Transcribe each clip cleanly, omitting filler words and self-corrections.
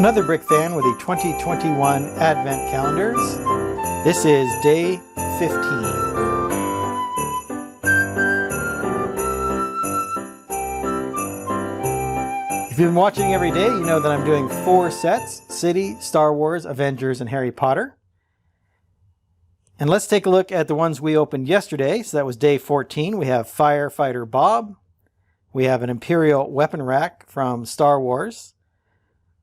Another brick fan with the 2021 Advent calendars. This is day 15. If you've been watching every day, you know that I'm doing 4 sets: City, Star Wars, Avengers, and Harry Potter. And let's take a look at the ones we opened yesterday. So that was day 14. We have Firefighter Bob. We have an Imperial weapon rack from Star Wars.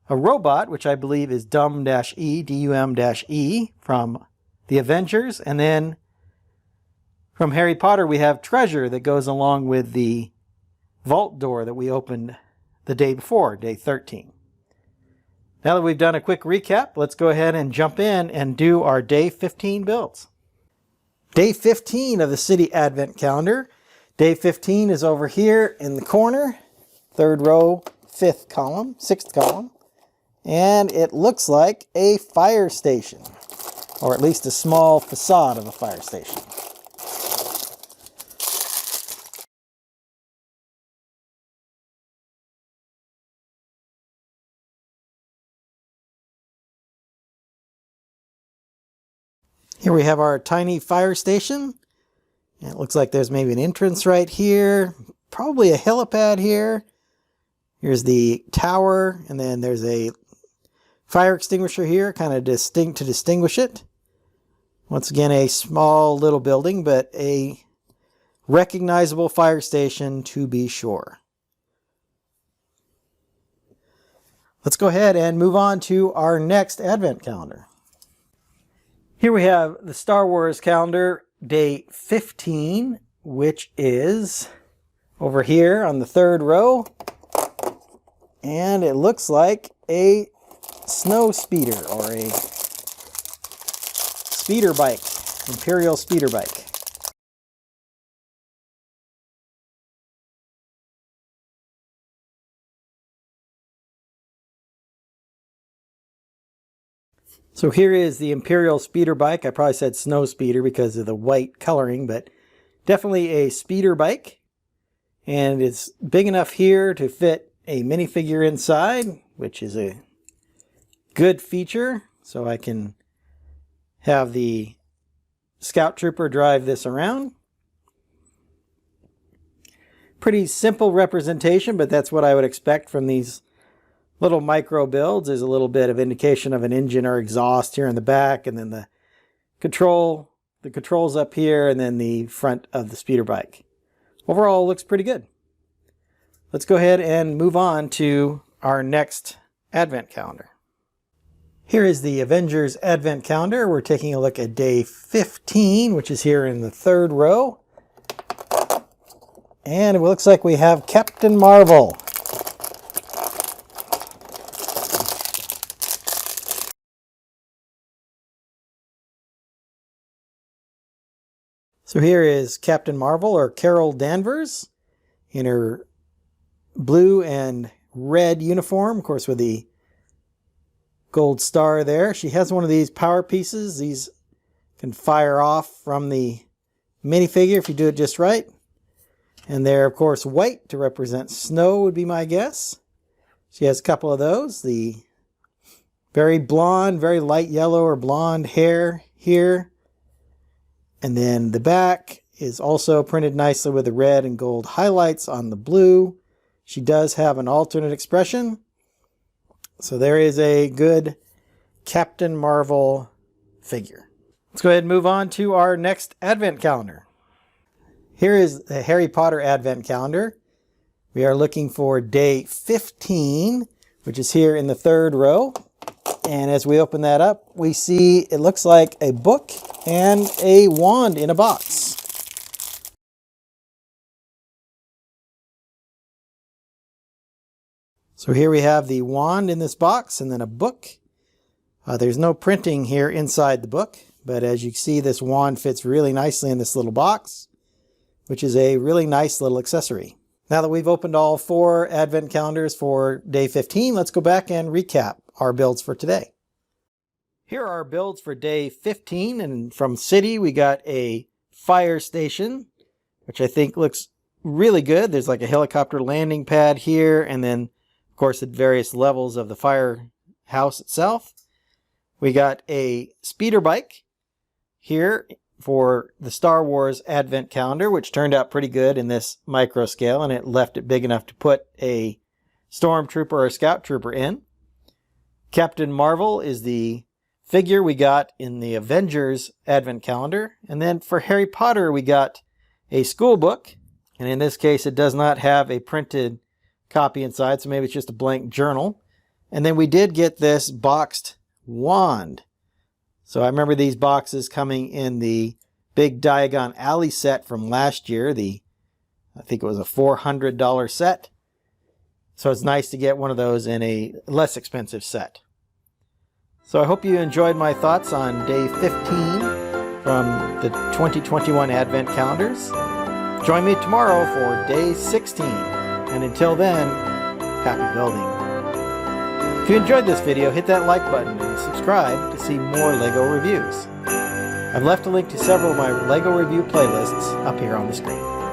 A robot, which I believe is Dum-E, D-U-M-E, from the Avengers. And then from Harry Potter, we have Treasure that goes along with the vault door that we opened the day before, day 13. Now that we've done a quick recap, let's go ahead and jump in and do our day 15 builds. Day 15 of the City Advent Calendar. Day 15 is over here in the corner, 3rd row, 5th column, 6th column. And it looks like a fire station, or at least a small facade of a fire station. Here we have our tiny fire station. And it looks like there's maybe an entrance right here, probably a helipad here. Here's the tower, and then there's a fire extinguisher here, kind of distinct to distinguish it. Once again, a small little building, but a recognizable fire station to be sure. Let's go ahead and move on to our next Advent calendar. Here we have the Star Wars calendar, day 15, which is over here on the 3rd row. And it looks like a snow speeder, or a speeder bike, Imperial speeder bike. So here is the Imperial speeder bike. I probably said snow speeder because of the white coloring, but definitely a speeder bike. And it's big enough here to fit a minifigure inside, which is a good feature. So I can have the Scout Trooper drive this around. Pretty simple representation, but that's what I would expect from these little micro builds. There's a little bit of indication of an engine or exhaust here in the back, and then the controls up here, and then the front of the speeder bike. Overall, it looks pretty good. Let's go ahead and move on to our next Advent calendar. Here is the Avengers Advent calendar. We're taking a look at day 15, which is here in the 3rd row. And it looks like we have Captain Marvel. So here is Captain Marvel, or Carol Danvers, in her blue and red uniform, of course with the gold star there. She has one of these power pieces. These can fire off from the minifigure if you do it just right. And they're, of course, white to represent snow would be my guess. She has a couple of those. The very blonde, very light yellow or blonde hair here. And then the back is also printed nicely with the red and gold highlights on the blue. She does have an alternate expression. So there is a good Captain Marvel figure. Let's go ahead and move on to our next Advent calendar. Here is the Harry Potter Advent calendar. We are looking for day 15, which is here in the 3rd row. And as we open that up, we see it looks like a book and a wand in a box. So here we have the wand in this box and then a book. There's no printing here inside the book, but as you see, this wand fits really nicely in this little box, which is a really nice little accessory. Now that we've opened all 4 Advent calendars for day 15, let's go back and recap our builds for today. Here are our builds for day 15, and from City we got a fire station, which I think looks really good. There's like a helicopter landing pad here, and then of course at various levels of the fire house itself. We got a speeder bike here for the Star Wars Advent Calendar, which turned out pretty good in this micro scale, and it left it big enough to put a Stormtrooper or a Scout Trooper in. Captain Marvel is the figure we got in the Avengers Advent Calendar. And then for Harry Potter, we got a school book. And in this case, it does not have a printed copy inside, so maybe it's just a blank journal. And then we did get this boxed wand. So I remember these boxes coming in the big Diagon Alley set from last year. I think it was a $400 set. So it's nice to get one of those in a less expensive set. So I hope you enjoyed my thoughts on day 15 from the 2021 Advent Calendars. Join me tomorrow for day 16. And until then, happy building. If you enjoyed this video, hit that like button and subscribe to see more LEGO reviews. I've left a link to several of my LEGO review playlists up here on the screen.